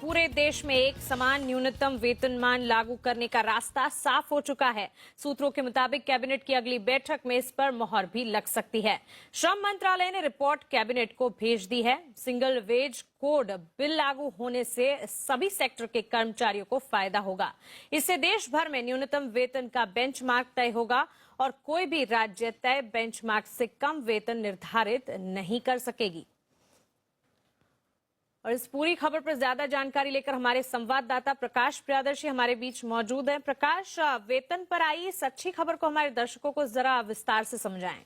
पूरे देश में एक समान न्यूनतम वेतनमान लागू करने का रास्ता साफ हो चुका है। सूत्रों के मुताबिक कैबिनेट की अगली बैठक में इस पर मोहर भी लग सकती है। श्रम मंत्रालय ने रिपोर्ट कैबिनेट को भेज दी है। सिंगल वेज कोड बिल लागू होने से सभी सेक्टर के कर्मचारियों को फायदा होगा। इससे देश भर में न्यूनतम वेतन का बेंचमार्क तय होगा और कोई भी राज्य तय बेंचमार्क से कम वेतन निर्धारित नहीं कर सकेगी। और इस पूरी खबर पर ज्यादा जानकारी लेकर हमारे संवाददाता प्रकाश प्रियदर्शी हमारे बीच मौजूद हैं। प्रकाश, वेतन पर आई इस अच्छी खबर को हमारे दर्शकों को जरा विस्तार से समझाएं।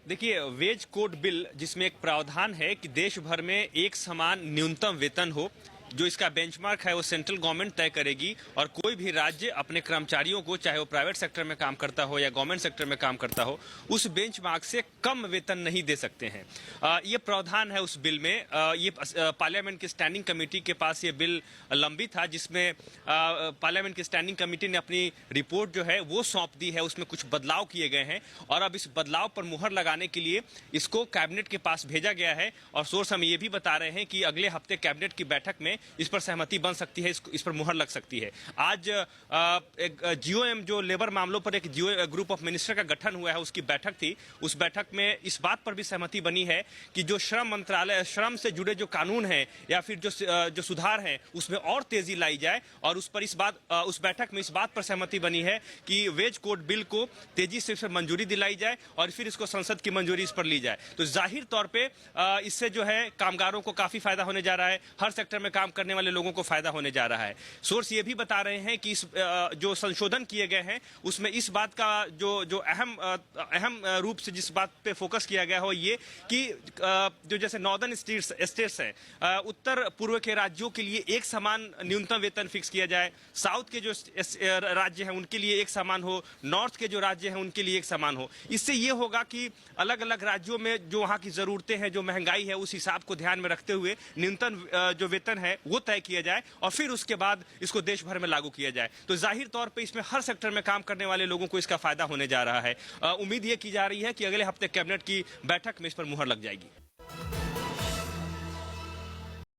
देखिए, वेज कोड बिल जिसमें एक प्रावधान है कि देश भर में एक समान न्यूनतम वेतन हो, जो इसका बेंचमार्क है वो सेंट्रल गवर्नमेंट तय करेगी और कोई भी राज्य अपने कर्मचारियों को, चाहे वो प्राइवेट सेक्टर में काम करता हो या गवर्नमेंट सेक्टर में काम करता हो, उस बेंचमार्क से कम वेतन नहीं दे सकते हैं। ये प्रावधान है उस बिल में। ये पार्लियामेंट की स्टैंडिंग कमेटी के पास ये बिल लंबित था, जिसमें पार्लियामेंट की स्टैंडिंग कमेटी ने अपनी रिपोर्ट जो है वो सौंप दी है। उसमें कुछ बदलाव किए गए हैं और अब इस बदलाव पर मुहर लगाने के लिए इसको कैबिनेट के पास भेजा गया है। और सोर्स हमें ये भी बता रहे हैं कि अगले हफ्ते कैबिनेट की बैठक में इस पर सहमति बन सकती है, इस पर मुहर लग सकती है। आज एक जीओएम, जो लेबर मामलों पर एक जीओ ग्रुप ऑफ मिनिस्टर का गठन हुआ है, उसकी बैठक थी। उस बैठक में इस बात पर भी सहमति बनी है कि जो श्रम मंत्रालय, श्रम से जुड़े जो कानून हैं या फिर जो सुधार हैं, उसमें और तेजी लाई जाए। और उस बैठक में इस बात पर सहमति बनी है कि वेज कोड बिल को तेजी से मंजूरी दिलाई जाए और फिर इसको संसद की मंजूरी इस पर ली जाए। तो जाहिर तौर पे इससे जो है कामगारों को काफी फायदा होने जा रहा है, हर सेक्टर में काम करने वाले लोगों को फायदा होने जा रहा है। सोर्स ये भी बता रहे हैं कि इस जो संशोधन किए गए हैं उसमें इस बात का जो अहम रूप से जिस बात पे फोकस किया गया हो, ये कि जो जैसे नॉर्दर्न स्टेट्स हैं, उत्तर पूर्व के राज्यों के लिए एक समान न्यूनतम वेतन फिक्स किया जाए, साउथ के जो राज्य हैं उनके लिए एक समान हो, नॉर्थ के जो राज्य हैं उनके लिए एक समान हो। इससे ये होगा कि अलग अलग राज्यों में जो वहां की जरूरतें हैं, जो महंगाई है, उस हिसाब को ध्यान में रखते हुए न्यूनतम जो वेतन है वो तय किया जाए और फिर उसके बाद इसको देश भर में लागू किया जाए। तो जाहिर तौर पे इसमें हर सेक्टर में काम करने वाले लोगों को इसका फायदा होने जा रहा है। उम्मीद ये की जा रही है कि अगले हफ्ते कैबिनेट की बैठक में इस पर मुहर लग जाएगी।